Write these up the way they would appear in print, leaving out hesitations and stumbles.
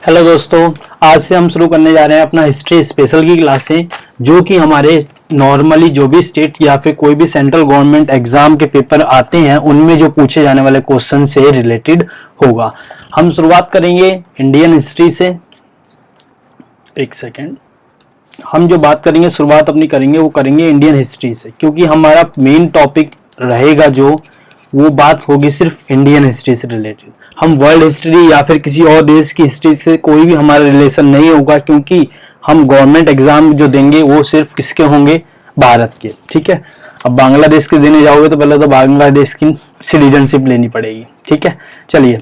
Hello दोस्तों, आज से हम शुरू करने जा रहे हैं अपना हिस्ट्री स्पेशल की क्लासें, जो कि हमारे नॉर्मली जो भी स्टेट या फिर कोई भी सेंट्रल गवर्नमेंट एग्जाम के पेपर आते हैं उनमें जो पूछे जाने वाले क्वेश्चन से रिलेटेड होगा। हम शुरुआत करेंगे इंडियन हिस्ट्री से। एक सेकेंड, हम जो बात करेंगे शुरुआत अपनी करेंगे वो करेंगे इंडियन हिस्ट्री से, क्योंकि हमारा मेन टॉपिक रहेगा जो वो बात होगी सिर्फ इंडियन हिस्ट्री से रिलेटेड। हम वर्ल्ड हिस्ट्री या फिर किसी और देश की हिस्ट्री से कोई भी हमारा रिलेशन नहीं होगा, क्योंकि हम गवर्नमेंट एग्जाम जो देंगे वो सिर्फ किसके होंगे, भारत के। ठीक है, अब बांग्लादेश के देने जाओगे तो पहले तो बांग्लादेश की सिटीजनशिप लेनी पड़ेगी। ठीक है, चलिए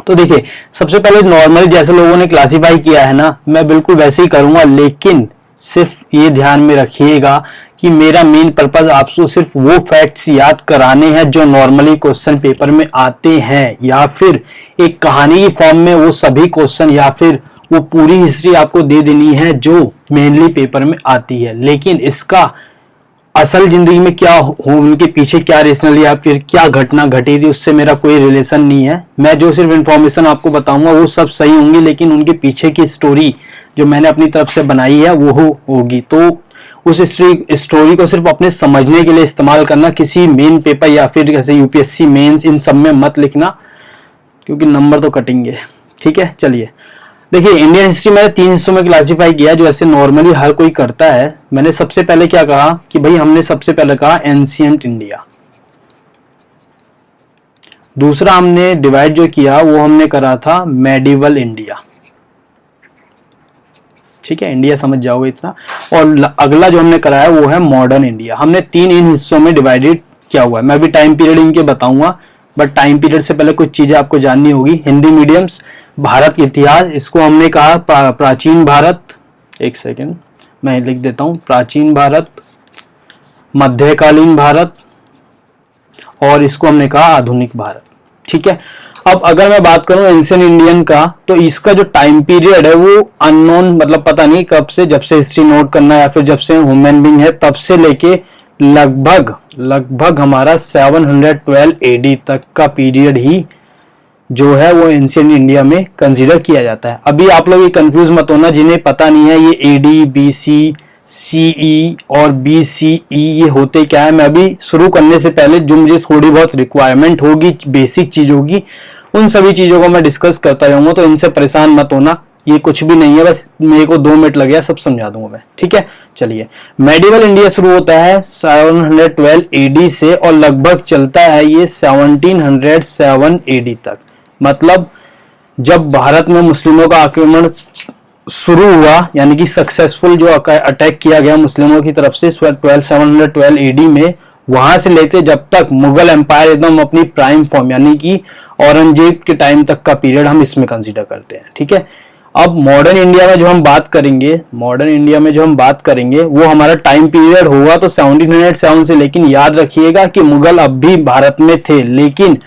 तो देखिए, सबसे पहले नॉर्मली जैसे लोगों ने क्लासिफाई किया है ना, मैं बिल्कुल वैसे ही करूंगा, लेकिन सिर्फ ये ध्यान में रखिएगा कि मेरा मेन पर्पस आपको सिर्फ वो फैक्ट्स याद कराने हैं जो नॉर्मली क्वेश्चन पेपर में आते हैं, या फिर एक कहानी की फॉर्म में वो सभी क्वेश्चन या फिर वो पूरी हिस्ट्री आपको दे देनी है जो मेनली पेपर में आती है। लेकिन इसका असल जिंदगी में क्या हो, उनके पीछे क्या रेशनल या फिर क्या घटना घटी थी, उससे मेरा कोई रिलेशन नहीं है। मैं जो सिर्फ इन्फॉर्मेशन आपको बताऊंगा वो सब सही होंगी, लेकिन उनके पीछे की स्टोरी जो मैंने अपनी तरफ से बनाई है वो होगी। तो उस स्टोरी को सिर्फ अपने समझने के लिए इस्तेमाल करना, किसी मेन पेपर या फिर जैसे यूपीएससी मेंस इन सब में मत लिखना, क्योंकि नंबर तो कटेंगे। ठीक है, चलिए देखिए, इंडियन हिस्ट्री मैंने 3 हिस्सों में क्लासिफाई किया जो ऐसे नॉर्मली हर कोई करता है। मैंने सबसे पहले क्या कहा कि भाई हमने सबसे पहले कहा एंशिएंट इंडिया। दूसरा हमने डिवाइड जो किया वो हमने करा था मेडिवल इंडिया। ठीक है, इंडिया समझ जाओगे इतना। और अगला जो हमने कराया वो है मॉडर्न इंडिया। हमने 3 इन हिस्सों में डिवाइडेड किया हुआ है। मैं भी टाइम पीरियड इनके बताऊंगा, बट टाइम पीरियड से पहले कुछ चीजें आपको जाननी होगी। हिंदी मीडियम्स, भारत के इतिहास, इसको हमने कहा प्राचीन भारत। एक सेकेंड मैं लिख देता हूं, प्राचीन भारत, मध्यकालीन भारत, और इसको हमने कहा आधुनिक भारत। ठीक है, अब अगर मैं बात करूं एंशिएंट इंडियन का, तो इसका जो टाइम पीरियड है वो अननोन, मतलब पता नहीं कब से, जब से हिस्ट्री नोट करना या फिर जब से ह्यूमन बीइंग है तब से लेके लगभग हमारा 712 एडी तक का पीरियड ही जो है वो एंशिएंट इंडिया में कंसीडर किया जाता है। अभी आप लोग ये कंफ्यूज मत होना जिन्हें पता नहीं है ये एडी, बीसी, सीई और बीसीई ये होते क्या है। मैं अभी शुरू करने से पहले जो मुझे थोड़ी बहुत रिक्वायरमेंट होगी, बेसिक चीज होगी, उन सभी चीजों को मैं डिस्कस करता जाऊंगा, तो इनसे परेशान मत होना। ये कुछ भी नहीं है, बस मेरे को 2 मिनट लग गया, सब समझा दूंगा मैं। ठीक है, चलिए मेडिवल इंडिया शुरू होता है 712 एडी से और लगभग चलता है ये 1707 एडी तक। मतलब जब भारत में मुस्लिमों का आक्रमण शुरू हुआ, यानी कि सक्सेसफुल जो अटैक किया गया मुस्लिमों की तरफ से 712 एडी में, वहां से लेते जब तक मुगल एम्पायर एकदम अपनी प्राइम फॉर्म, यानी कि औरंगजेब के टाइम तक का पीरियड हम इसमें कंसीडर करते हैं। ठीक है, अब मॉडर्न इंडिया में जो हम बात करेंगे वो हमारा टाइम पीरियड होगा तो 1707 से, लेकिन याद रखिएगा कि मुगल अब भी भारत में थे, लेकिन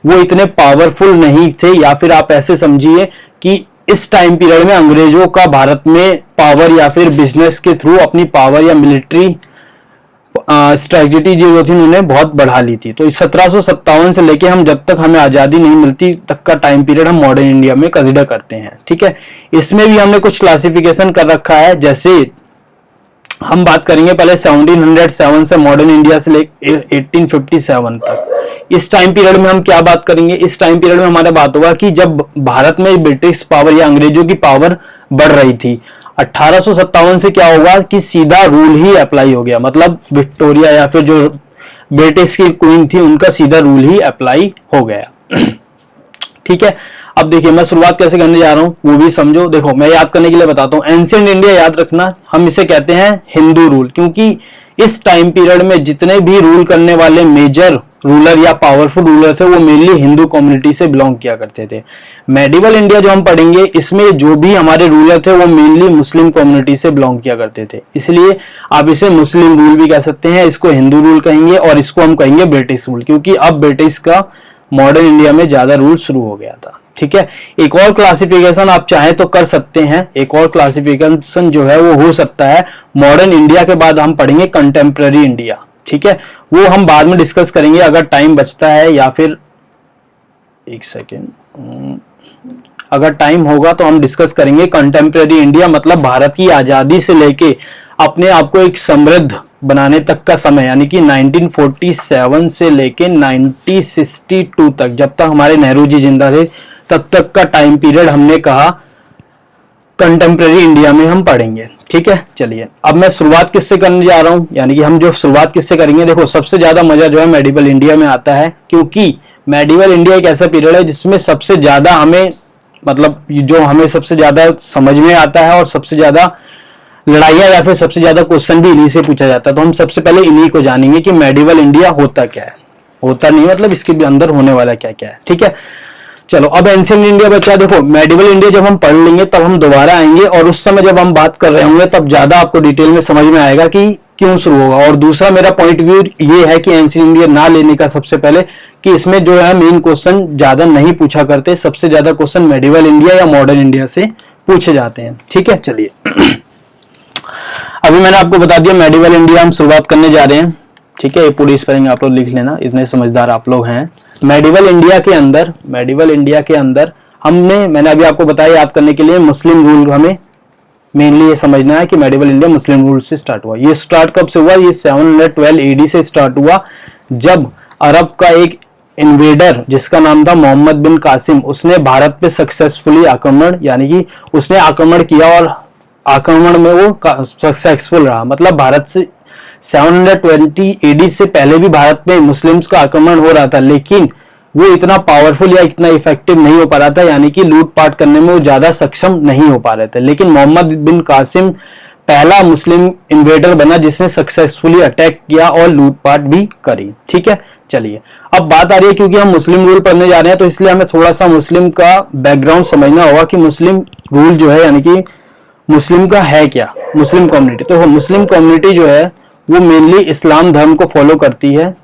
वो इतने पावरफुल नहीं थे, या फिर आप ऐसे समझिए कि इस टाइम पीरियड में अंग्रेजों का भारत में पावर या फिर बिजनेस के थ्रू अपनी पावर या मिलिट्री स्ट्रेटजी जो थी उन्होंने बहुत बढ़ा ली थी। तो 1757 से लेके हम जब तक हमें आजादी नहीं मिलती तक का टाइम पीरियड हम मॉडर्न इंडिया में कंसीडर करते हैं। ठीक है, इसमें भी हमने कुछ क्लासिफिकेशन कर रखा है। जैसे हम बात करेंगे पहले 1707 से मॉडर्न इंडिया से लेकर 1857 तक। इस टाइम पीरियड में हम क्या बात करेंगे, इस टाइम पीरियड में हमारा बात होगा कि जब भारत में ब्रिटिश पावर या अंग्रेजों की पावर बढ़ रही थी। 1857 से क्या होगा कि सीधा रूल ही अप्लाई हो गया, मतलब विक्टोरिया या फिर जो ब्रिटिश की क्वीन थी उनका सीधा रूल ही अप्लाई हो गया। ठीक है, अब देखिए मैं शुरुआत कैसे करने जा रहा हूं वो भी समझो। देखो मैं याद करने के लिए बताता हूं, एंशिएंट इंडिया याद रखना, हम इसे कहते हैं हिंदू रूल, क्योंकि इस टाइम पीरियड में जितने भी रूल करने वाले मेजर रूलर या पावरफुल रूलर थे वो मेनली हिंदू कम्युनिटी से बिलोंग किया करते थे। मेडिवल इंडिया जो हम पढ़ेंगे इसमें जो भी हमारे रूलर थे वो मेनली मुस्लिम कम्युनिटी से बिलोंग किया करते थे, इसलिए आप इसे मुस्लिम रूल भी कह सकते हैं, इसको हिंदू रूल कहेंगे और इसको हम कहेंगे ब्रिटिश रूल, क्योंकि अब ब्रिटिश का मॉडर्न इंडिया में ज्यादा रूल शुरू हो गया था। ठीक है, एक और क्लासिफिकेशन आप चाहें तो कर सकते हैं, एक और क्लासिफिकेशन जो है वो हो सकता है मॉडर्न इंडिया के बाद हम पढ़ेंगे कंटेम्प्रेरी इंडिया। ठीक है, वो हम बाद में डिस्कस करेंगे अगर टाइम बचता है, या फिर एक सेकेंड अगर टाइम होगा तो हम डिस्कस करेंगे कंटेम्प्रेरी इंडिया, मतलब भारत की आजादी से लेके अपने आप को एक समृद्ध बनाने तक का समय, यानी कि 1947 से लेके 1962 तक, जब तक हमारे नेहरू जी जिंदा थे तब तक का टाइम पीरियड हमने कहा कंटेम्प्रेरी इंडिया में हम पढ़ेंगे। ठीक है, चलिए अब मैं शुरुआत किससे करने जा रहा हूं, यानी कि हम जो शुरुआत किससे करेंगे, देखो सबसे ज्यादा मजा जो है मेडिवल इंडिया में आता है, क्योंकि मेडिवल इंडिया एक ऐसा पीरियड है जिसमें सबसे ज्यादा हमें, मतलब जो हमें सबसे ज्यादा समझ में आता है और सबसे ज्यादा लड़ाइयां या फिर सबसे ज्यादा क्वेश्चन भी इन्हीं से पूछा जाता है। तो हम सबसे पहले इन्हीं को जानेंगे कि मेडिवल इंडिया होता क्या है, होता नहीं मतलब इसके भी अंदर होने वाला क्या क्या है। ठीक है, चलो अब एंशिएंट इंडिया बचा। देखो मेडिवल इंडिया जब हम पढ़ लेंगे तब हम दोबारा आएंगे और उस समय जब हम बात कर रहे होंगे तब ज्यादा आपको डिटेल में समझ में आएगा कि क्यों शुरू होगा। और दूसरा मेरा पॉइंट व्यू ये है कि एंशिएंट इंडिया ना लेने का सबसे पहले कि इसमें जो है मेन क्वेश्चन ज्यादा नहीं पूछा करते, सबसे ज्यादा क्वेश्चन मेडिवल इंडिया या मॉडर्न इंडिया से पूछे जाते हैं। ठीक है, चलिए अभी मैंने आपको बता दिया मेडिवल इंडिया हम शुरुआत करने जा रहे हैं। ठीक है, ये पूरी स्पेलिंग आप लोग लिख लेना, इतने समझदार आप लोग हैं। मेडिवल इंडिया के अंदर मैंने अभी आपको बताया याद करने के लिए मुस्लिम रूल, हमें मेनली ये समझना है कि मेडिवल इंडिया मुस्लिम रूल से स्टार्ट हुआ। ये स्टार्ट कब से हुआ, ये 712 एडी से स्टार्ट हुआ, जब अरब का एक इन्वेडर जिसका नाम था मोहम्मद बिन कासिम, उसने भारत पे सक्सेसफुली आक्रमण, यानी कि उसने आक्रमण किया और आक्रमण में वो सक्सेसफुल रहा। मतलब भारत से 720 एडी से पहले भी भारत में मुस्लिम्स का आक्रमण हो रहा था, लेकिन वो इतना पावरफुल या इतना इफेक्टिव नहीं हो पा रहा था, यानी कि लूटपाट करने में वो ज्यादा सक्षम नहीं हो पा रहे थे। लेकिन मोहम्मद बिन कासिम पहला मुस्लिम इन्वेडर बना जिसने सक्सेसफुली अटैक किया और लूटपाट भी करी। ठीक है, चलिए अब बात आ रही है, क्योंकि हम मुस्लिम रूल पढ़ने जा रहे हैं तो इसलिए हमें थोड़ा सा मुस्लिम का बैकग्राउंड समझना होगा कि मुस्लिम रूल जो है, यानी कि मुस्लिम का है क्या, मुस्लिम कम्युनिटी। तो मुस्लिम कम्युनिटी जो है वो मेनली इस्लाम धर्म को फॉलो करती है।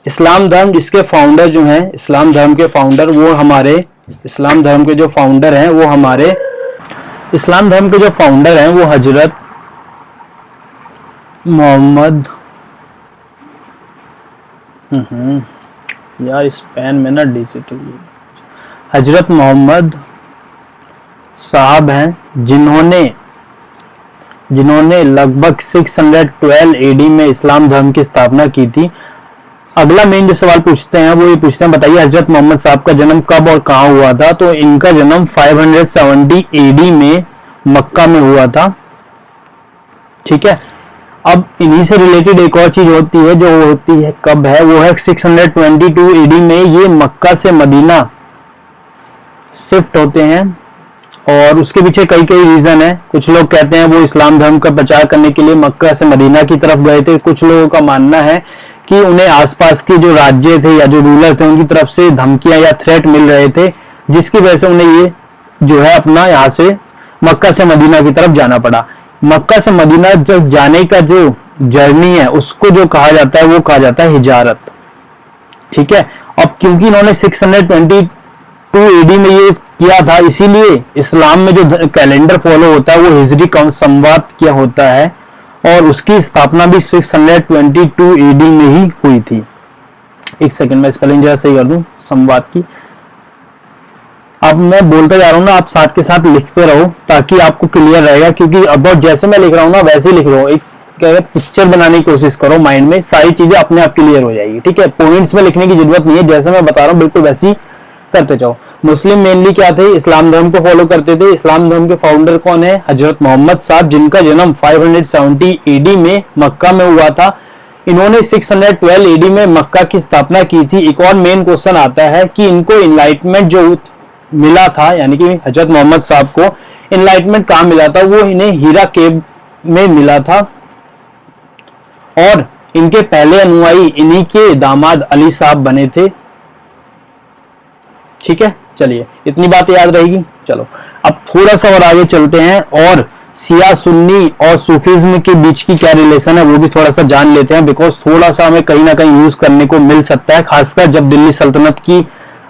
इस्लाम धर्म जिसके फाउंडर जो हैं, इस्लाम धर्म के फाउंडर वो हमारे इस्लाम धर्म के जो फाउंडर हैं वो हमारे इस्लाम धर्म के जो फाउंडर हैं वो हजरत मोहम्मद, यार इस पेन में ना डिजिटल, हजरत मोहम्मद साहब हैं, जिन्होंने लगभग 612 एडी में इस्लाम धर्म की स्थापना की थी। अगला मेन जो सवाल पूछते हैं वो ये पूछते हैं, बताइए हजरत मोहम्मद साहब का जन्म कब और कहाँ हुआ था। तो इनका जन्म 570 एडी में मक्का में हुआ था। ठीक है, अब इन्हीं से रिलेटेड एक और चीज होती है, जो होती है कब है, वो है 622 एडी में ये मक्का से मदीना शिफ्ट होते हैं। और उसके पीछे कई रीजन है। कुछ लोग कहते हैं वो इस्लाम धर्म का प्रचार करने के लिए मक्का से मदीना की तरफ गए थे। कुछ लोगों का मानना है कि उन्हें आसपास के जो राज्य थे या जो रूलर थे उनकी तरफ से धमकियां या थ्रेट मिल रहे थे, जिसकी वजह से उन्हें ये जो है अपना यहाँ से मक्का से मदीना की तरफ जाना पड़ा। मक्का से मदीना जब जाने का जो जर्नी है उसको जो कहा जाता है वो कहा जाता है हिजारत। ठीक है, अब क्योंकि इन्होंने 622 एडी में ये किया था, इसीलिए इस्लाम में जो कैलेंडर फॉलो होता है वो हिजरी संवत किया होता है और उसकी स्थापना भी 622 एडी में ही हुई थी। एक सेकंड में स्पेलिंग जरा सही कर दूं संवत की। अब मैं बोलता जा रहा हूँ ना, आप साथ के साथ लिखते रहो ताकि आपको क्लियर रहेगा, क्योंकि अब जैसे मैं लिख रहा हूँ ना वैसे ही लिख रहा हूँ। एक पिक्चर बनाने की कोशिश करो माइंड में, सारी चीजें अपने आप क्लियर हो जाएगी। ठीक है, पॉइंट्स में लिखने की जरूरत नहीं है, जैसे मैं बता रहा हूँ बिल्कुल वैसी करते जाओ। मुस्लिम मेनली क्या थे, इस्लाम धर्म को फॉलो करते थे। इस्लाम धर्म के फाउंडर कौन है, हजरत मोहम्मद साहब, जिनका जन्म 570 एडी में मक्का में हुआ था। इन्होंने 612 एडी में मक्का की स्थापना की थी। एक और मेन क्वेश्चन आता है कि इनको इनलाइटमेंट जो मिला था, यानी कि हजरत मोहम्मद साहब को इनलाइटमेंट कहाँ मिला था, वो इन्हें हीरा केव में मिला था और इनके पहले अनुयायी इन्हीं के दामाद अली साहब बने थे। ठीक है, चलिए इतनी बात याद रहेगी। चलो अब थोड़ा सा और आगे चलते हैं और शिया सुन्नी और सूफीज्म के बीच की क्या रिलेशन है वो भी थोड़ा सा जान लेते हैं, बिकॉज थोड़ा सा हमें कहीं ना कहीं यूज करने को मिल सकता है, खासकर जब दिल्ली सल्तनत की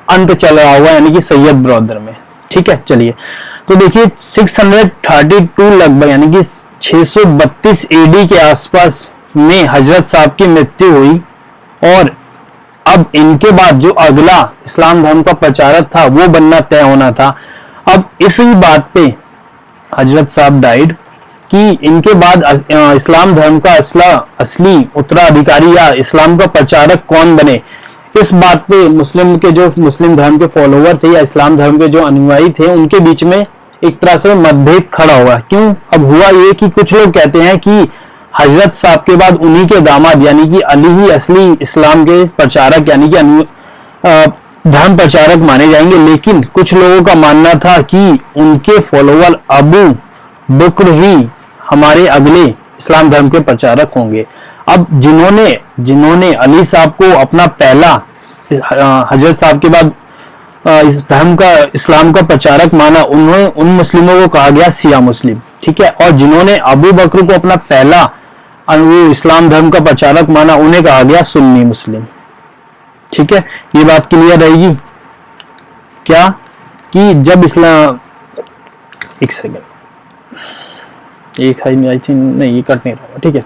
अंत चल रहा हुआ, यानी कि सैयद ब्रदर में। ठीक है, चलिए तो देखिए 632 लगभग यानी कि 632 एडी के आसपास में हजरत साहब की मृत्यु हुई और अब इनके बाद जो अगला इस्लाम धर्म का प्रचारक था वो बनना तय होना था। अब इसी बात पे हजरत साहब डाइड कि इनके बाद इस्लाम धर्म का असली उत्तराधिकारी या इस्लाम का प्रचारक कौन बने, इस बात पे मुस्लिम धर्म के फॉलोवर थे या इस्लाम धर्म के जो अनुयायी थे उनके बीच में एक तरह से मतभेद खड़ा हुआ। क्यों? अब हुआ ये कि कुछ लोग कहते हैं कि हजरत साहब के बाद उन्हीं के दामाद यानी कि अली ही असली इस्लाम के प्रचारक यानी कि धर्म प्रचारक माने जाएंगे, लेकिन कुछ लोगों का मानना था कि उनके फॉलोवर अबू बकर ही हमारे अगले इस्लाम धर्म के प्रचारक होंगे। अब जिन्होंने अली साहब को अपना पहला हजरत साहब के बाद इस धर्म का इस्लाम का प्रचारक माना, उन मुस्लिमों को कहा गया शिया मुस्लिम, ठीक है। और जिन्होंने अबू बकर को अपना पहला वो इस्लाम धर्म का प्रचारक माना, उन्हें कहा गया सुन्नी मुस्लिम, ठीक है। ये बात क्लियर रहेगी क्या कि जब इस्लाम एक सेकंड आई थिंक नहीं ये कट नहीं रहा, ठीक है।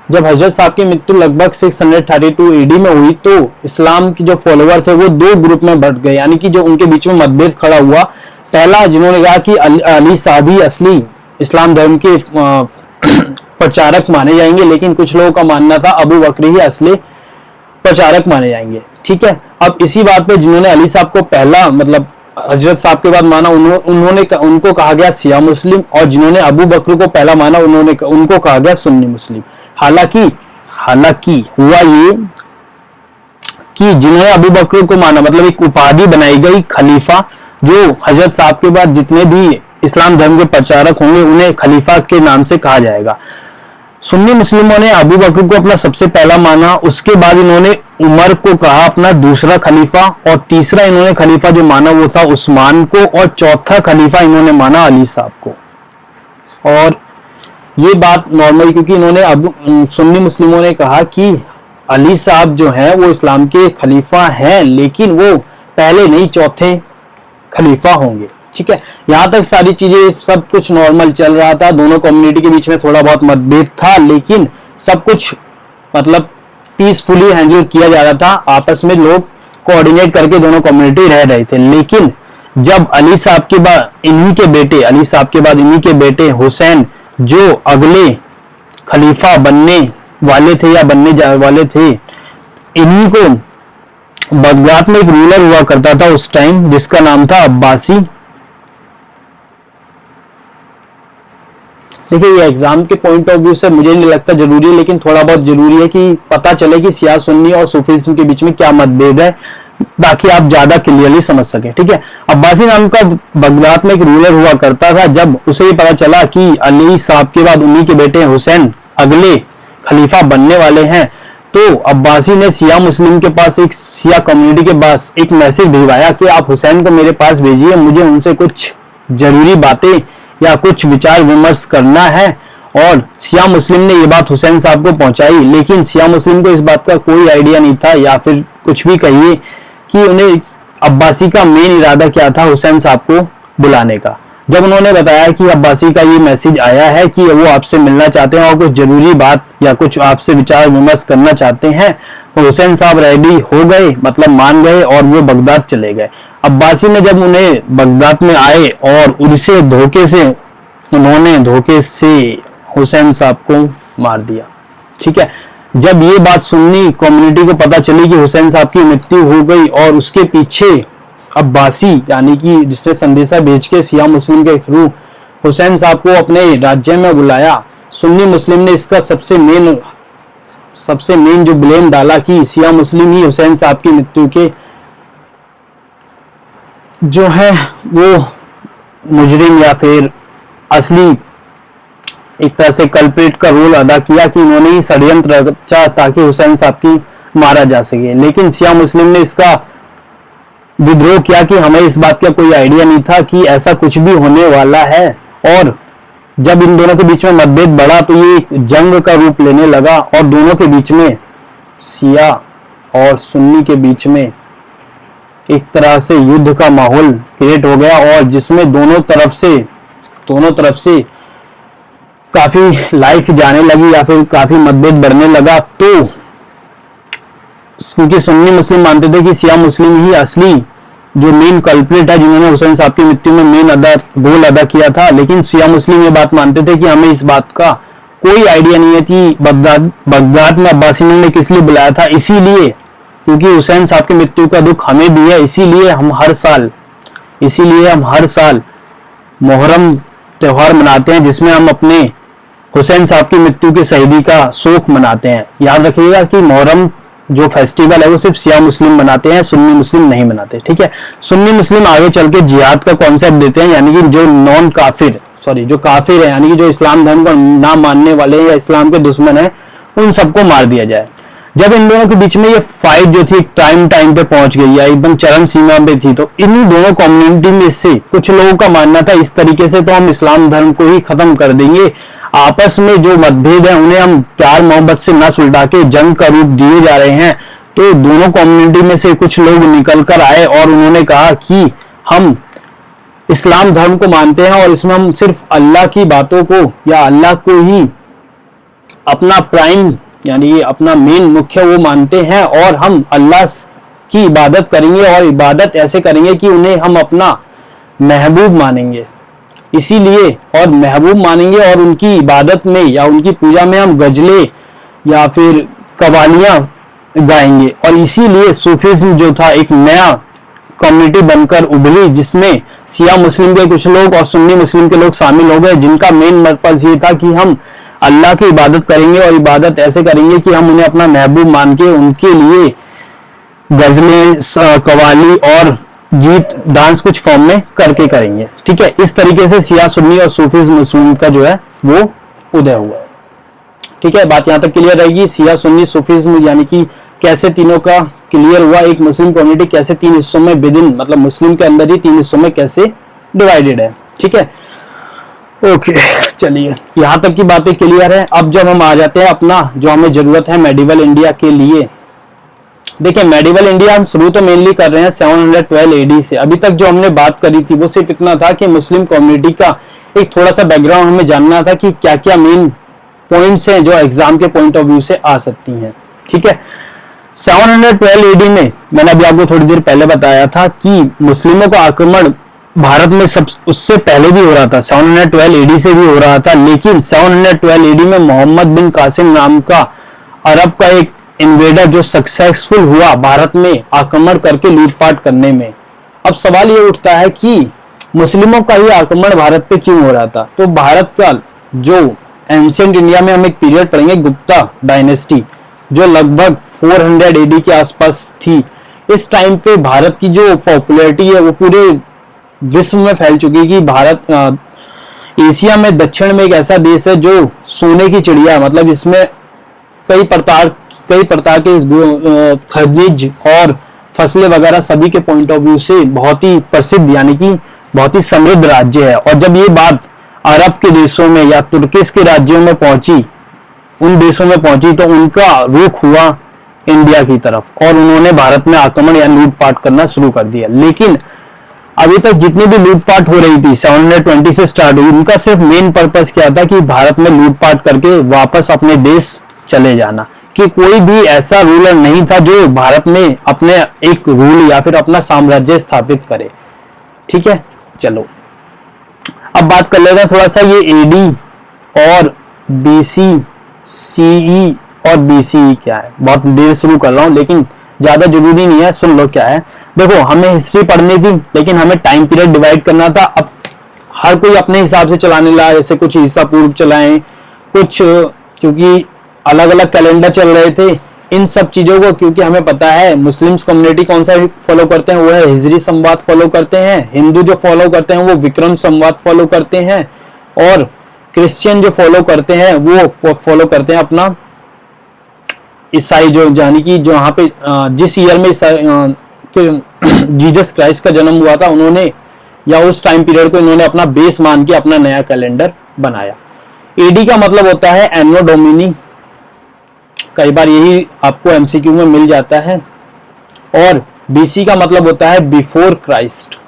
जब हजरत साहब की मृत्यु लगभग 632 एडी में हुई तो इस्लाम के जो फॉलोवर थे वो दो ग्रुप में बढ़ गए, यानी कि जो उनके बीच में मतभेद खड़ा हुआ। पहला जिन्होंने कहा कि अली साहब ही असली इस्लाम धर्म के प्रचारक माने जाएंगे, लेकिन कुछ लोगों का मानना था अबू बकर ही असली प्रचारक माने जाएंगे, ठीक है। अब इसी बात पे जिन्होंने अली साहब को पहला मतलब हजरत साहब के बाद माना उनको कहा गया शिया मुस्लिम, और जिन्होंने अबू बकर को पहला माना उनको कहा गया सुन्नी मुस्लिम। हालांकि हुआ ये कि जिन्होंने अबू बकर को माना मतलब एक उपाधि बनाई गई खलीफा, जो हजरत साहब के बाद जितने भी इस्लाम धर्म के प्रचारक होंगे उन्हें खलीफा के नाम से कहा जाएगा। सुन्नी मुस्लिमों ने अबू बकर को अपना सबसे पहला माना, उसके बाद इन्होंने उमर को कहा अपना दूसरा खलीफा, और तीसरा इन्होंने खलीफा जो माना वो था उस्मान को, और चौथा खलीफा इन्होंने माना अली साहब को। और ये बात नॉर्मल क्योंकि इन्होंने सुन्नी मुस्लिमों ने कहा कि अली साहब जो हैं वो इस्लाम के खलीफा हैं, लेकिन वो पहले नहीं चौथे खलीफा होंगे, ठीक है। यहां तक सारी चीजें सब कुछ नॉर्मल चल रहा था, दोनों कम्युनिटी के बीच में थोड़ा बहुत मतभेद था, लेकिन सब कुछ मतलब पीसफुली हैंडल किया जा रहा था, आपस में लोग कोऑर्डिनेट करके दोनों कम्युनिटी रह रहे थे। लेकिन जब अली साहब के बाद इन्हीं के बेटे हुसैन जो अगले खलीफा बनने वाले थे या बनने जाने वाले थे, इन्हीं को बगदाद में एक रूलर हुआ करता था उस टाइम जिसका नाम था अब्बासी। देखिए ये एग्जाम के पॉइंट ऑफ व्यू से मुझे नहीं लगता जरूरी है, लेकिन थोड़ा बहुत जरूरी है कि पता चले कि शिया सुन्नी और सूफीज्म के बीच में क्या मतभेद है, ताकि आप ज्यादा क्लियरली समझ सके, ठीक है। अब्बासी नाम का बगदाद में एक रूलर हुआ करता था। जब उसे ये पता चला कि अली साहब के बाद उन्हीं के बेटे हुसैन अगले खलीफा बनने वाले हैं, तो अब्बासी ने शिया मुस्लिम के पास एक शिया कम्युनिटी के पास एक मैसेज भिजवाया कि आप हुसैन को मेरे पास भेजिए, मुझे उनसे कुछ जरूरी बातें या कुछ विचार विमर्श करना है। और शिया मुस्लिम ने ये बात हुसैन साहब को पहुंचाई, लेकिन शिया मुस्लिम को इस बात का कोई आइडिया नहीं था, या फिर कुछ भी कहिए कि उन्हें अब्बासी का मेन इरादा क्या था हुसैन साहब को बुलाने का। जब उन्होंने बताया कि अब्बासी का ये मैसेज आया है कि वो आपसे मिलना चाहते हैं और कुछ जरूरी बात या कुछ आपसे विचार विमर्श करना चाहते हैं, तो हुसैन साहब रेडी हो गए, मतलब मान गए, और वो बगदाद चले गए। अब्बासी ने जब उन्हें बगदाद में आए और उनसे उन्होंने धोखे से हुसैन साहब को मार दिया, ठीक है। जब ये बात सुन्नी कम्युनिटी को पता चली कि हुसैन साहब की मृत्यु हो गई और उसके पीछे अब्बासी यानी कि जिसने संदेशा भेज के शिया मुस्लिम के थ्रू हुसैन साहब को अपने राज्य में बुलाया, सुन्नी मुस्लिम ने इसका सबसे मेन जो ब्लेम डाला कि शिया मुस्लिम ही हुसैन साहब की मृत्यु के जो है वो मुजरिम या फिर असली एक तरह से कल्प्रिट का रोल अदा किया, कि इन्होंने ही षड्यंत्र रचा ताकि हुसैन साहब की मारा जा सके। लेकिन शिया मुस्लिम ने इसका विद्रोह किया कि हमें इस बात का कोई आइडिया नहीं था कि ऐसा कुछ भी होने वाला है। और जब इन दोनों के बीच में मतभेद बढ़ा तो ये एक जंग का रूप लेने लगा, और दोनों के बीच में शिया और सुन्नी के बीच में एक तरह से युद्ध का माहौल क्रिएट हो गया, और जिसमें दोनों तरफ से काफी लाइफ जाने लगी या फिर काफी मतभेद बढ़ने लगा, तो क्योंकि सुन्नी मुस्लिम मानते थे कि शिया मुस्लिम ही असली जो मेन कल्प्रिट है जिन्होंने हुसैन साहब की मृत्यु में मेन रोल अदा किया था, लेकिन शिया मुस्लिम ये बात मानते थे कि हमें इस बात का कोई आइडिया नहीं है कि बगदाद में अब्बासियों ने किस लिए बुलाया था, इसीलिए क्योंकि हुसैन साहब की मृत्यु का दुख हमें भी है, इसीलिए हम हर साल मुहर्रम त्योहार मनाते हैं, जिसमें हम अपने हुसैन साहब की मृत्यु की शहीदी का शोक मनाते हैं। याद रखिएगा कि मुहर्रम जो फेस्टिवल है वो सिर्फ शिया मुस्लिम मनाते हैं, सुन्नी मुस्लिम नहीं मनाते, ठीक है। सुन्नी मुस्लिम आगे चल के जिहाद का कॉन्सेप्ट देते हैं, यानी कि जो काफिर है, यानी कि जो इस्लाम धर्म को ना मानने वाले या इस्लाम के दुश्मन है, उन सबको मार दिया जाए। जब इन दोनों के बीच में ये फाइट जो थी टाइम पे पहुंच गई या एकदम चरम सीमा पे थी, तो इन्हीं दोनों कम्युनिटी में से कुछ लोगों का मानना था इस तरीके से तो हम इस्लाम धर्म को ही खत्म कर देंगे, आपस में जो मतभेद है उन्हें हम प्यार मोहब्बत से न सुलझा के जंग का रूप दिए जा रहे हैं। तो दोनों कम्युनिटी में से कुछ लोग निकल कर आए और उन्होंने कहा कि हम इस्लाम धर्म को मानते हैं और इसमें हम सिर्फ अल्लाह की बातों को या अल्लाह को ही अपना प्राइम यानी ये अपना मेन मुख्य वो मानते हैं, और हम अल्लाह की इबादत करेंगे और इबादत ऐसे करेंगे कि उन्हें हम अपना महबूब मानेंगे, इसीलिए और महबूब मानेंगे और उनकी इबादत में या उनकी पूजा में हम गजले या फिर कवालियां गाएंगे। और इसीलिए सूफीज्म जो था एक नया कम्युनिटी बनकर उभरी, जिसमें शिया मुस्लिम के कुछ लोग और सुन्नी मुस्लिम के लोग शामिल हो गए, जिनका मेन पर्पस ये था कि हम अल्लाह की इबादत करेंगे और इबादत ऐसे करेंगे कि हम उन्हें अपना महबूब मान के उनके लिए गजलें, कवाली और गीत, डांस कुछ फॉर्म में करके करेंगे, ठीक है। इस तरीके से शिया सुन्नी और सूफीज्म मुस्लिम का जो है वो उदय हुआ, ठीक है। बात यहां तक क्लियर रहेगी। शिया सुन्नी सूफीज्म यानी कि कैसे तीनों का क्लियर हुआ, एक मुस्लिम कम्युनिटी कैसे तीन हिस्सों में विदिन मतलब मुस्लिम के अंदर ही तीन हिस्सों में कैसे डिवाइडेड है, ठीक है। ओके, चलिए यहां तक की बातें क्लियर है। अब जब हम आ जाते हैं अपना जो हमें जरूरत है मेडिवल इंडिया के लिए, देखिए मेडिवल इंडिया हम शुरू तो मेनली कर रहे हैं 712 एडी से। अभी तक जो हमने बात करी थी वो सिर्फ इतना था कि मुस्लिम कम्युनिटी का एक थोड़ा सा बैकग्राउंड हमें जानना था कि क्या क्या मेन पॉइंट्स हैं जो एग्जाम के पॉइंट ऑफ व्यू से आ सकती हैं, ठीक है। 712 एडी में मैंने अभी आपको थोड़ी देर पहले बताया था कि मुस्लिमों का आक्रमण भारत में सब उससे पहले भी हो रहा था, 712 एडी से भी हो रहा था, लेकिन 712 एडी में मोहम्मद बिन कासिम नाम का अरब का एक इन्वेडर जो सक्सेसफुल हुआ भारत में आक्रमण करके लूटपाट करने में। अब सवाल ये उठता है कि मुस्लिमों का ही आक्रमण भारत पे क्यों हो रहा था। तो भारत का जो एंशिएंट इंडिया में हम एक पीरियड पढ़ेंगे गुप्ता डायनेस्टी, जो लगभग 400 एडी के आसपास थी। इस टाइम पे भारत की जो पॉपुलैरिटी है वो पूरे विश्व में फैल चुकी है कि भारत एशिया में दक्षिण में एक ऐसा देश है जो सोने की चिड़िया, मतलब इसमें कई प्रकार के खनिज और फसलें वगैरह सभी के पॉइंट ऑफ व्यू से बहुत ही प्रसिद्ध यानी कि बहुत ही समृद्ध राज्य है। और जब ये बात अरब के देशों में या तुर्किश के राज्यों में पहुंची, उन देशों में पहुंची, तो उनका रुख हुआ इंडिया की तरफ और उन्होंने भारत में आक्रमण या लूटपाट करना शुरू कर दिया। लेकिन अभी तक जितनी भी लूटपाट हो रही थी 720 से स्टार्ट हुई, उनका सिर्फ मेन पर्पस क्या था कि भारत में लूटपाट करके वापस अपने देश चले जाना, कि कोई भी ऐसा रूलर नहीं था जो भारत में अपने एक रूल या फिर अपना साम्राज्य स्थापित करे, ठीक है। चलो अब बात कर लेते हैं थोड़ा सा ये एडी और बीसी, सीई और बीसीई क्या है। बहुत देर शुरू कर रहा हूं लेकिन ज्यादा जरूरी नहीं है, सुन लो क्या है। देखो हमें हिस्ट्री पढ़नी थी लेकिन हमें टाइम पीरियड डिवाइड करना था। अब हर कोई अपने हिसाब से चलाने लगा, जैसे कुछ ईसा पूर्व चलाएं, कुछ क्योंकि अलग अलग कैलेंडर चल रहे थे। इन सब चीजों को क्योंकि हमें पता है मुस्लिम्स कम्युनिटी कौन सा फॉलो करते हैं, वो है हिजरी संवाद फॉलो करते हैं। हिंदू जो फॉलो करते हैं वो विक्रम संवाद फॉलो करते हैं, और क्रिश्चियन जो फॉलो करते हैं वो फॉलो करते हैं अपना ईसाई, जो यानी कि जो यहाँ पे जिस ईयर में जीसस क्राइस्ट का जन्म हुआ था उन्होंने या उस टाइम पीरियड को इन्होंने अपना बेस मान के अपना नया कैलेंडर बनाया। एडी का मतलब होता है एनो डोमिनी, कई बार यही आपको एमसीक्यू में मिल जाता है। और बीसी का मतलब होता है बिफोर क्राइस्ट,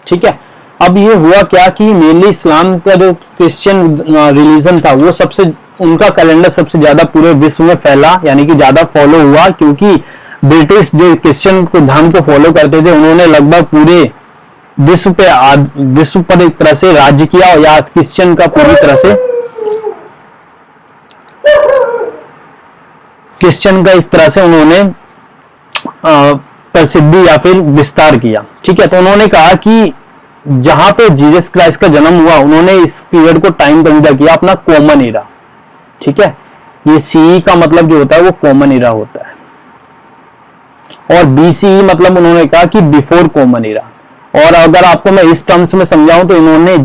ठीक है। अब ये हुआ क्या कि मेनली इस्लाम का जो क्रिश्चियन रिलीजन था वो सबसे, उनका कैलेंडर सबसे ज्यादा पूरे विश्व में फैला, यानी कि ज्यादा फॉलो हुआ, क्योंकि ब्रिटिश जो क्रिश्चियन को धर्म को फॉलो करते थे उन्होंने लगभग पूरे विश्व पर एक तरह से राज्य किया, या क्रिश्चियन का पूरी तरह से क्रिश्चियन का एक तरह से उन्होंने प्रसिद्धि या फिर विस्तार किया। ठीक है, तो उन्होंने कहा कि जहां पे जीसस क्राइस्ट का जन्म हुआ उन्होंने इस पीरियड को टाइम कंसीडर किया अपना कॉमन इरा। ठीक है, ये सीई का मतलब जो होता है वो कॉमन इरा होता है, और बीसीई मतलब उन्होंने कहा कि बिफोर कॉमन इरा। और अगर आपको मैं इस टर्म्स में समझाऊं तो इन्होंने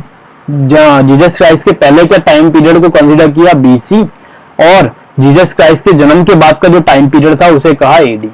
जीसस क्राइस्ट के पहले के टाइम पीरियड को कंसीडर किया बीसी, और जीसस क्राइस्ट के जन्म के बाद का जो टाइम पीरियड था उसे कहा एडी।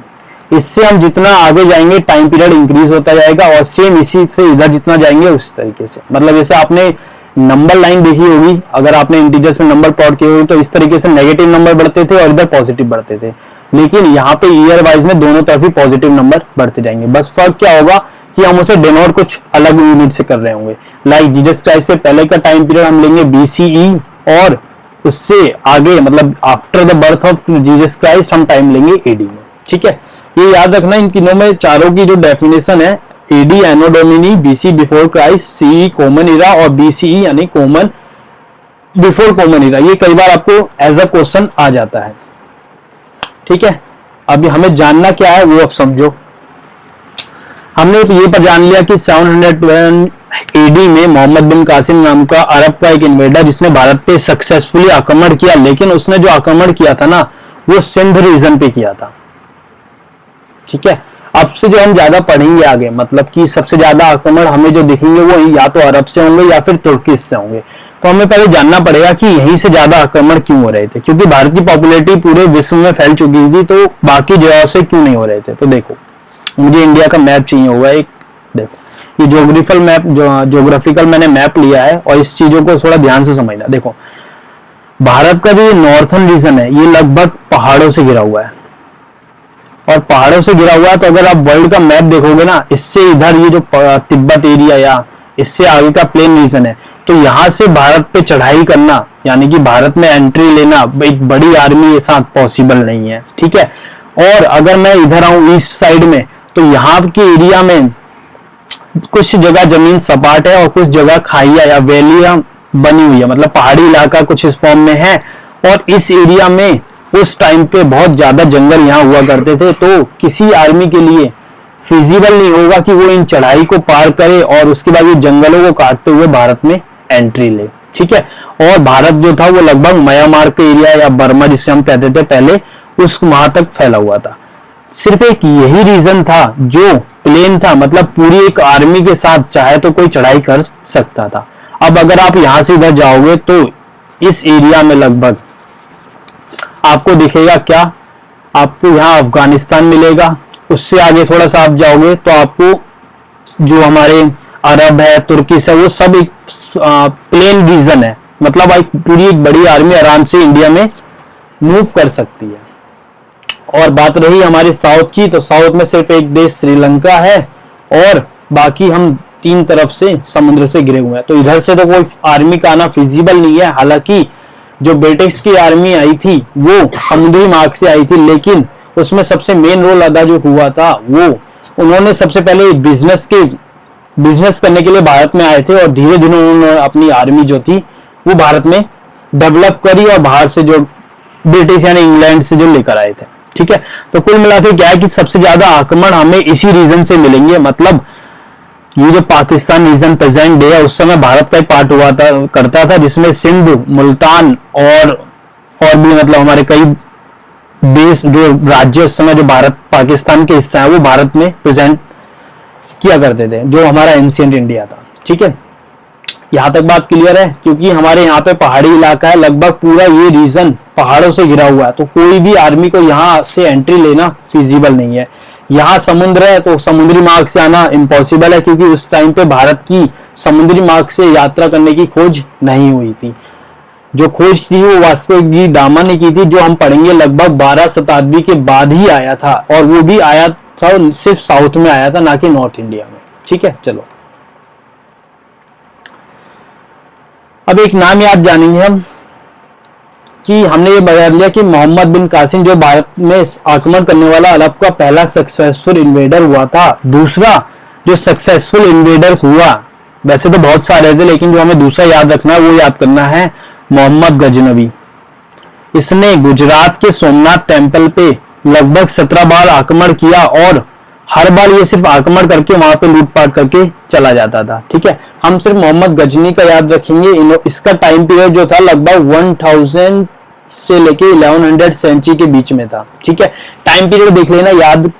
इससे हम जितना आगे जाएंगे टाइम पीरियड इंक्रीज होता जाएगा, और सेम इसी से इधर जितना जाएंगे उस तरीके से, मतलब जैसे आपने नंबर लाइन देखी होगी, अगर आपने इंटीजर्स में नंबर प्लॉट किए होगी तो इस तरीके से नेगेटिव नंबर बढ़ते थे और इधर पॉजिटिव बढ़ते थे, लेकिन यहाँ पे ईयर वाइज में दोनों तरफ ही पॉजिटिव नंबर बढ़ते जाएंगे। बस फर्क क्या होगा कि हम उसे डिनोट कुछ अलग यूनिट से कर रहे होंगे। लाइक जीसस क्राइस्ट से पहले का टाइम पीरियड हम लेंगे बीसीई, और उससे आगे मतलब after the birth of Jesus Christ हम टाइम लेंगे एडी में। ठीक है, ये याद रखना, इन तीनों में चारों की जो डेफिनेशन है, AD anno domini, BC before Christ, CE common era, और बीसीई यानी कॉमन बिफोर कॉमन इरा, ये कई बार आपको एज अ क्वेश्चन आ जाता है। ठीक है, अभी हमें जानना क्या है वो अब समझो। हमने तो ये पर जान लिया कि 712 एडी में मोहम्मद बिन कासिम नाम का अरब का एक इन्वेडर जिसने भारत पे सक्सेसफुली आक्रमण किया, लेकिन उसने जो आक्रमण किया था ना वो सिंध रीजन पे किया था। ठीक है, अब से जो हम ज्यादा पढ़ेंगे आगे, मतलब कि सबसे ज्यादा आक्रमण हमें जो दिखेंगे वो या तो अरब से होंगे या फिर तुर्की से होंगे। तो हमें पहले जानना पड़ेगा कि यहीं से ज्यादा आक्रमण क्यों हो रहे थे, क्योंकि भारत की पॉपुलैरिटी पूरे विश्व में फैल चुकी थी, तो बाकी जगह से क्यों नहीं हो रहे थे। तो देखो, मुझे इंडिया का मैप चाहिए होगा एक, देखो ये ज्योग्राफिकल मैंने मैप लिया है, और इस चीजों को थोड़ा ध्यान से समझना। देखो, भारत का जो नॉर्थन रीजन है ये लगभग पहाड़ों से घिरा हुआ है, और पहाड़ों से घिरा हुआ है, तो अगर आप वर्ल्ड का मैप देखोगे ना, इससे इधर ये जो तिब्बत एरिया या इससे आगे का प्लेन रीजन है, तो यहाँ से भारत पे चढ़ाई करना यानी कि भारत में एंट्री लेना एक बड़ी आर्मी के साथ पॉसिबल नहीं है। ठीक है, और अगर मैं इधर आऊं ईस्ट साइड में, तो यहाँ के एरिया में कुछ जगह जमीन सपाट है और कुछ जगह खाइया या वैलियां बनी हुई है, मतलब पहाड़ी इलाका कुछ इस फॉर्म में है, और इस एरिया में उस टाइम पे बहुत ज्यादा जंगल यहाँ हुआ करते थे, तो किसी आर्मी के लिए फिजिबल नहीं होगा कि वो इन चढ़ाई को पार करे और उसके बाद ये जंगलों को काटते हुए भारत में एंट्री ले। ठीक है, और भारत जो था वो लगभग म्यांमार का एरिया या बर्मा जिसे हम कहते थे पहले, उस वहां तक फैला हुआ था। सिर्फ एक यही रीजन था जो प्लेन था, मतलब पूरी एक आर्मी के साथ चाहे तो कोई चढ़ाई कर सकता था। अब अगर आप यहां से इधर जाओगे तो इस एरिया में लगभग आपको दिखेगा क्या, आपको यहाँ अफगानिस्तान मिलेगा, उससे आगे थोड़ा सा आप जाओगे तो आपको जो हमारे अरब है, तुर्की से, वो सब एक प्लेन रीजन है, मतलब पूरी एक बड़ी आर्मी आराम से इंडिया में मूव कर सकती है। और बात रही हमारे साउथ की, तो साउथ में सिर्फ एक देश श्रीलंका है, और बाकी हम तीन तरफ से समुद्र से घिरे हुए हैं, तो इधर से तो कोई आर्मी का आना फिजिबल नहीं है। हालांकि जो ब्रिटिश की आर्मी आई थी वो समुद्री मार्ग से आई थी, लेकिन उसमें सबसे मेन रोल अदा जो हुआ था वो उन्होंने सबसे पहले बिजनेस करने के लिए भारत में आए थे, और धीरे धीरे उन्होंने अपनी आर्मी जो थी वो भारत में डेवलप करी, और बाहर से जो ब्रिटिश यानी इंग्लैंड से जो लेकर आए थे। ठीक है, तो कुल मिलाकर क्या है कि सबसे ज्यादा आक्रमण हमें इसी रीजन से मिलेंगे, मतलब ये जो पाकिस्तान रीजन प्रेजेंट डे है उस समय भारत का एक पार्ट हुआ करता था, जिसमें सिंध, मुल्तान और भी मतलब हमारे कई देश जो राज्य उस समय जो भारत पाकिस्तान के हिस्सा है वो भारत में प्रेजेंट किया करते थे, जो हमारा एंशिएंट इंडिया था। ठीक है, यहां तक बात क्लियर है, क्योंकि हमारे यहाँ पे पहाड़ी इलाका है, लगभग पूरा ये रीजन पहाड़ों से घिरा हुआ है, तो कोई भी आर्मी को यहाँ से एंट्री लेना फिजिबल नहीं है। यहाँ समुद्र है तो समुद्री मार्ग से आना इम्पॉसिबल है, क्योंकि उस टाइम पे भारत की समुद्री मार्ग से यात्रा करने की खोज नहीं हुई थी। जो खोज थी वो वास्को डी गामा ने की थी, जो हम पढ़ेंगे लगभग 12 शताब्दी के बाद ही आया था, और वो भी आया था सिर्फ साउथ में आया था, ना कि नॉर्थ इंडिया में। ठीक है, चलो अब एक नाम याद जानेंगे हम कि हमने ये बता लिया कि मोहम्मद बिन कासिम जो भारत में आक्रमण करने वाला अरब का पहला सक्सेसफुल इन्वेडर हुआ था। दूसरा जो सक्सेसफुल इन्वेडर हुआ, वैसे तो बहुत सारे थे लेकिन जो हमें दूसरा याद रखना है वो याद करना है मोहम्मद गजनवी। इसने गुजरात के सोमनाथ टेम्पल पे लगभग 17 बार आक्रमण किया और हर बार ये सिर्फ आक्रमण करके वहां पे लूटपाट करके चला जाता था। ठीक है, हम सिर्फ मोहम्मद गजनी का याद रखेंगे। इसका टाइम पीरियड जो था लगभग 1000 से लेके 1100 सेंचुरी के बीच में था। ठीक है, टाइम पीरियड देख लेना, याद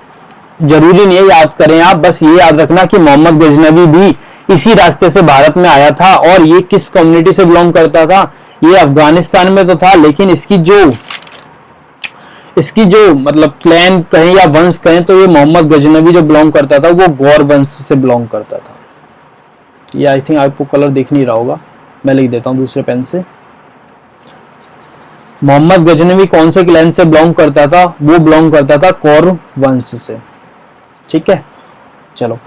जरूरी नहीं है याद करें आप, बस ये याद रखना कि मोहम्मद गजनवी भी इसी रास्ते से भारत में आया था। और ये किस कम्युनिटी से बिलोंग करता था, ये अफगानिस्तान में तो था लेकिन इसकी जो मतलब क्लैन कहें या वंश कहें तो ये मोहम्मद गजनवी जो बिलोंग करता था वो गौर वंश से बिलोंग करता था। ये आई थिंक आपको कलर दिख नहीं रहा होगा, मैं लिख देता हूं दूसरे पेन से। मोहम्मद गजनवी कौन से क्लैन से बिलोंग करता था, वो बिलोंग करता था कौर वंश से। ठीक है, चलो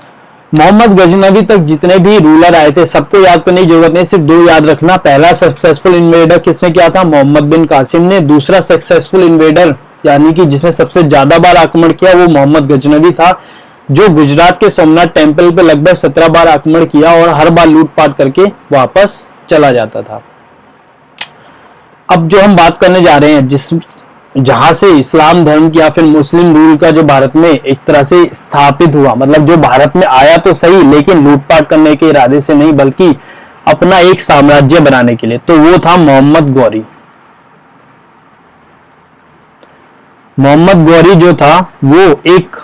मोहम्मद गजनवी तक जितने भी रूलर आए थे सबको याद करने की जरूरत नहीं, सिर्फ दो याद रखना। पहला सक्सेसफुल इन्वेडर किसने किया था, मोहम्मद बिन कासिम ने। दूसरा सक्सेसफुल इन्वेडर यानी कि जिसने सबसे ज्यादा बार आक्रमण किया वो मोहम्मद गजनवी था, जो गुजरात के सोमनाथ टेम्पल पे लगभग 17 बार आक्रमण किया और हर बार लूटपाट करके वापस चला जाता था। अब जो हम बात करने जा रहे हैं जहां से इस्लाम धर्म की या फिर मुस्लिम रूल का जो भारत में एक तरह से स्थापित हुआ, मतलब जो भारत में आया तो सही लेकिन लूटपाट करने के इरादे से नहीं बल्कि अपना एक साम्राज्य बनाने के लिए, तो वो था मोहम्मद गौरी। मोहम्मद गौरी जो था वो एक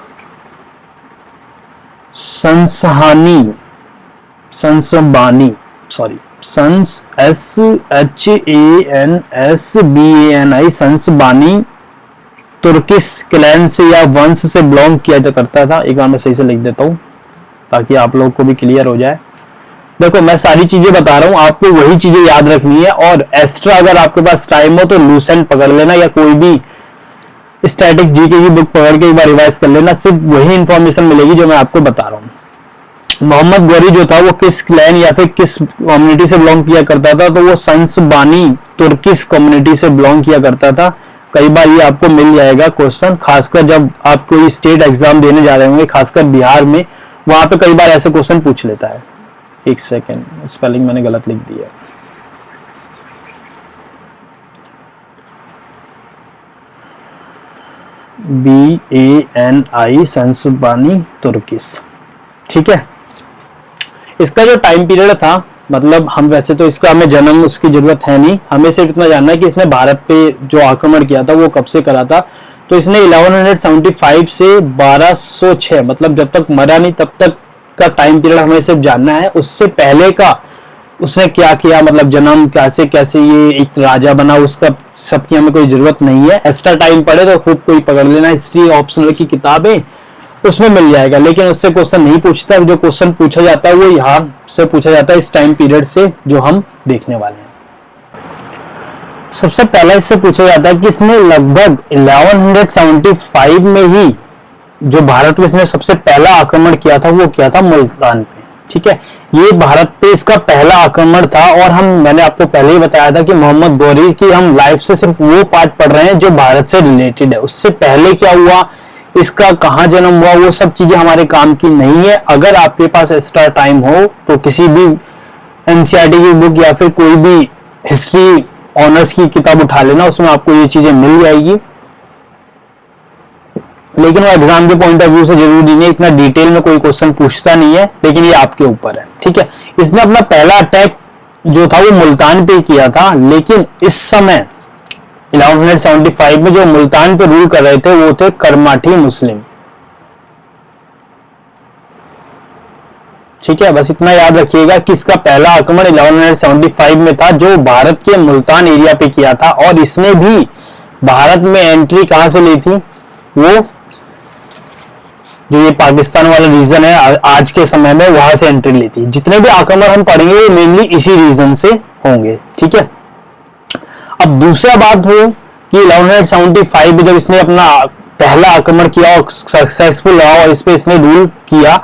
संसबानी संसबानी तुर्किश क्लैन से या वंश से बिलोंग किया जा करता था। एक बार मैं सही से लिख देता हूं ताकि आप लोग को भी क्लियर हो जाए। देखो मैं सारी चीजें बता रहा हूं, आपको वही चीजें याद रखनी है और एक्स्ट्रा अगर आपके पास टाइम हो तो लूसेंट पकड़ लेना या कोई भी स्टैटिक जीके की बुक पकड़ के एक बार रिवाइज कर लेना, सिर्फ वही इंफॉर्मेशन मिलेगी जो मैं आपको बता रहा हूं। मोहम्मद गौरी जो था वो किस क्लैन या फिर किस कम्युनिटी से बिलोंग किया करता था, तो वो संसबानी तुर्किश कम्युनिटी से बिलोंग किया करता था। कई बार ये आपको मिल जाएगा क्वेश्चन, खासकर जब आप कोई स्टेट एग्जाम देने जा रहे होंगे, खासकर बिहार में, वहां पे कई बार ऐसे क्वेश्चन पूछ लेता है। एक सेकेंड, स्पेलिंग मैंने गलत लिख दिया। BANI संसबानी तुर्किश। ठीक है, इसका जो टाइम पीरियड था, मतलब हम वैसे तो इसका हमें जन्म उसकी जरूरत है नहीं, हमें सिर्फ इतना जानना है कि इसने भारत पे जो आक्रमण किया था वो कब से करा था। तो इसने 1175 से 1206, मतलब जब तक मरा नहीं तब तक का टाइम पीरियड हमें सिर्फ जानना है। उससे पहले का उसने क्या किया, मतलब जन्म कैसे कैसे ये एक राजा बना, उसका सबकी हमें कोई जरूरत नहीं है। एक्स्ट्रा टाइम पड़े तो खूब कोई पकड़ लेना, हिस्ट्री ऑप्शनल की किताबें उसमें मिल जाएगा, लेकिन उससे क्वेश्चन नहीं पूछता। जो क्वेश्चन पूछा जाता है वो यहाँ से पूछा जाता है, इस टाइम पीरियड से जो हम देखने वाले हैं। सबसे पहला इससे पूछा जाता है कि इसने लगभग 1175 में ही जो भारत में इसने सबसे पहला आक्रमण किया था वो किया था मुल्तान पे। ठीक है, ये भारत पे इसका पहला आक्रमण था। और मैंने आपको पहले ही बताया था कि मोहम्मद गौरी की हम लाइफ से सिर्फ वो पार्ट पढ़ रहे हैं जो भारत से रिलेटेड है। उससे पहले क्या हुआ, इसका कहाँ जन्म हुआ, वो सब चीजें हमारे काम की नहीं है। अगर आपके पास एक्स्ट्रा टाइम हो तो किसी भी एनसीईआरटी की बुक या फिर कोई भी हिस्ट्री ऑनर्स की किताब उठा लेना, उसमें आपको ये चीजें मिल जाएगी। लेकिन वो एग्जाम के पॉइंट ऑफ व्यू से जरूरी नहीं, इतना डिटेल में कोई क्वेश्चन पूछता नहीं है, लेकिन ये आपके ऊपर है। ठीक है, इसने अपना पहला अटैक जो था वो मुल्तान पे किया था, लेकिन इस समय 1175 में जो मुल्तान पे रूल कर रहे थे वो थे कर्माठी मुस्लिम। ठीक है, बस इतना याद रखिएगा कि इसका पहला आक्रमण 1175 में था जो भारत के मुल्तान एरिया पे किया था। और इसने भी भारत में एंट्री कहां से ली थी, वो जो ये पाकिस्तान वाला रीजन है आज के समय में, वहां से एंट्री ली थी। जितने भी आक्रमण हम पढ़ेंगे वो मेनली इसी रीजन से होंगे। ठीक है, अब दूसरा बात हो कि 1175 में जब इसने अपना पहला आक्रमण किया और सक्सेसफुल रहा और इस पे इसने रूल किया,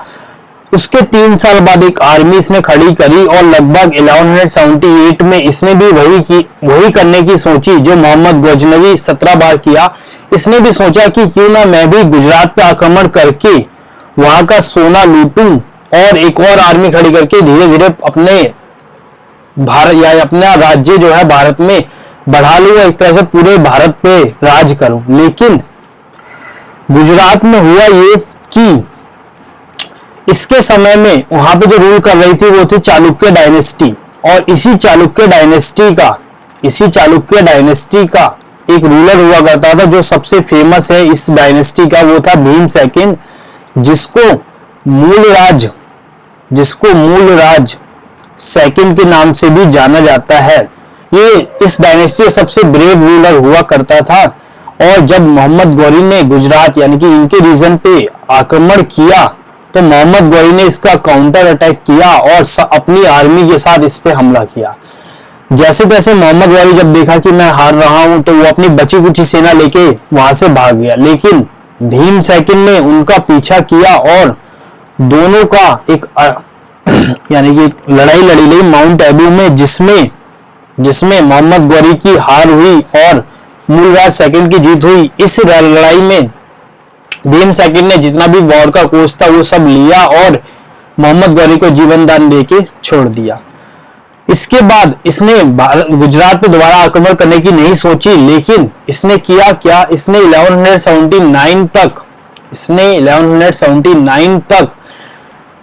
उसके 3 साल बाद एक आर्मी इसने खड़ी करी और लगभग 1178 में इसने भी वही करने की सोची जो मोहम्मद गजनवी 17 बार किया। इसने भी सोचा कि क्यों ना मैं भी गुजरात पे आक्रमण करके वहां का सोना लूटूं और एक और आर्मी खड़ी करके धीरे धीरे अपने भारत या अपना राज्य जो है भारत में बढ़ा लूं, एक तरह से पूरे भारत पे राज करूं। लेकिन गुजरात में हुआ ये कि इसके समय में वहां पे जो रूल कर रही थी वो थी चालुक्य डायनेस्टी, और इसी चालुक्य डायनेस्टी का एक रूलर हुआ करता था जो सबसे फेमस है इस डायनेस्टी का, वो था भीम सेकंड, जिसको मूल राज सेकंड के नाम से भी जाना जाता है। ये इस डायनेस्टी का सबसे ब्रेव रूलर हुआ करता था, और जब मोहम्मद गौरी ने गुजरात यानी कि इनके रीजन पे आक्रमण किया तो मोहम्मद गौरी ने इसका काउंटर अटैक किया और अपनी आर्मी के साथ इस पे हमला किया। जैसे तैसे मोहम्मद गौरी जब देखा कि मैं हार रहा हूं तो वो अपनी बची कुची सेना लेके वहां से भाग गया, लेकिन भीम सेकंड ने उनका पीछा किया और दोनों का एक यानी कि लड़ाई लड़ी गई माउंट एबू में, जिसमें मोहम्मद गौरी की हार हुई और मूलराज सेकंड की जीत हुई। इस लड़ाई में भीम सेकंड ने जितना भी वॉर का कोर्स था वो सब लिया और मोहम्मद गौरी को जीवन दान देके छोड़ दिया। इसके बाद इसने गुजरात पे दोबारा आक्रमण करने की नहीं सोची, लेकिन इसने किया क्या, इसने 1179 तक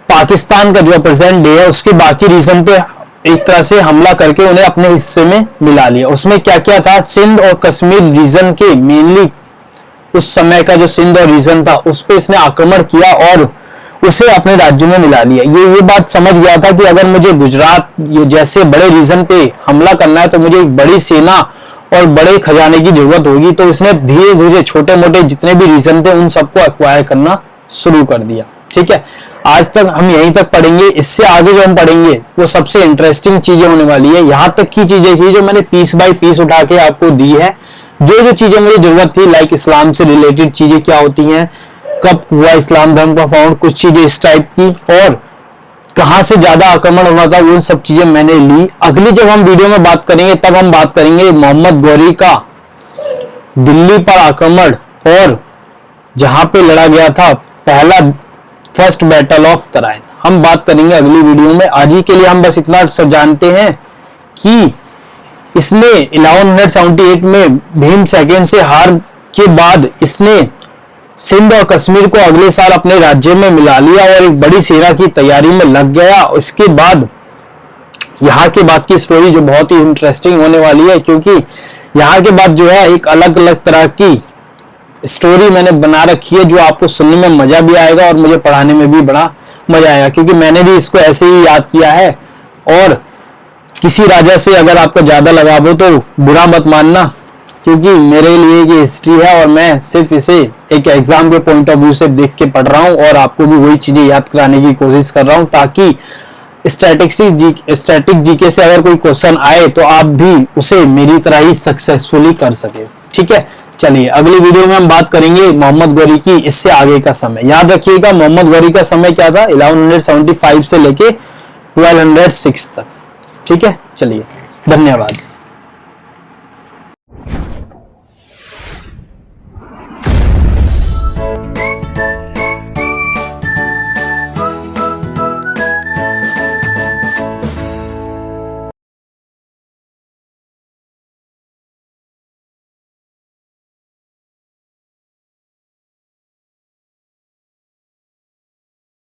पाकिस्तान का जो प्रेजेंट डे है उसके बाकी रीजन पे एक तरह से हमला करके उन्हें अपने हिस्से में मिला लिया। उसमें क्या क्या था, सिंध और कश्मीर रीजन के मेनली उस समय का जो सिंध और रीजन था उस पे इसने आक्रमण किया और उसे अपने राज्य में मिला लिया। ये बात समझ गया था कि अगर मुझे गुजरात ये जैसे बड़े रीजन पे हमला करना है तो मुझे एक बड़ी सेना और बड़े खजाने की जरूरत होगी, तो इसने धीरे धीरे छोटे मोटे जितने भी रीजन थे उन सबको एक्वायर करना शुरू कर दिया। ठीक है, आज तक हम यहीं तक पढ़ेंगे, इससे आगे जो हम पढ़ेंगे वो सबसे इंटरेस्टिंग चीजें होने वाली है। यहाँ तक की चीजें थी जो मैंने पीस बाय पीस उठा के आपको दी है, जो चीजें मुझे जरूरत थी, लाइक इस्लाम से रिलेटेड चीजें क्या होती हैं, कब हुआ इस्लाम धर्म का फाउंड, कुछ चीजें इस टाइप की, और कहां से ज्यादा आक्रमण होना था, वो सब चीजें मैंने ली। अगली जब हम वीडियो में बात करेंगे तब हम बात करेंगे मोहम्मद गौरी का दिल्ली पर आक्रमण और जहां पे लड़ा गया था पहला फर्स्ट बैटल ऑफ तराइन। हम बात करेंगे अगली वीडियो में। आज ही के लिए हम बस इतना सब जानते हैं कि इसने 1178 में भीम सेकंड से हार के बाद इसने सिंध और कश्मीर को अगले साल अपने राज्य में मिला लिया और एक बड़ी सेना की तैयारी में लग गया। इसके बाद यहाँ के बाद की स्टोरी जो बहुत ही इंटरेस्टिंग होने वाली है, क्योंकि यहाँ के बाद जो है एक अलग अलग तरह की स्टोरी मैंने बना रखी है जो आपको सुनने में मजा भी आएगा और मुझे पढ़ाने में भी बड़ा मजा आएगा, क्योंकि मैंने भी इसको ऐसे ही याद किया है। और किसी राजा से अगर आपको ज्यादा लगाव हो तो बुरा मत मानना, क्योंकि मेरे लिए ये हिस्ट्री है और मैं सिर्फ इसे एक एग्जाम के पॉइंट ऑफ व्यू से देख के पढ़ रहा हूँ और आपको भी वही चीजें याद कराने की कोशिश कर रहा हूँ, ताकि स्टैटिक जीके से अगर कोई क्वेश्चन आए तो आप भी उसे मेरी तरह ही सक्सेसफुली कर सके। ठीक है, चलिए अगली वीडियो में हम बात करेंगे मोहम्मद गौरी की इससे आगे का समय। याद रखिएगा मोहम्मद गौरी का समय क्या था, 1175 से लेके 1206 तक। ठीक है, चलिए धन्यवाद।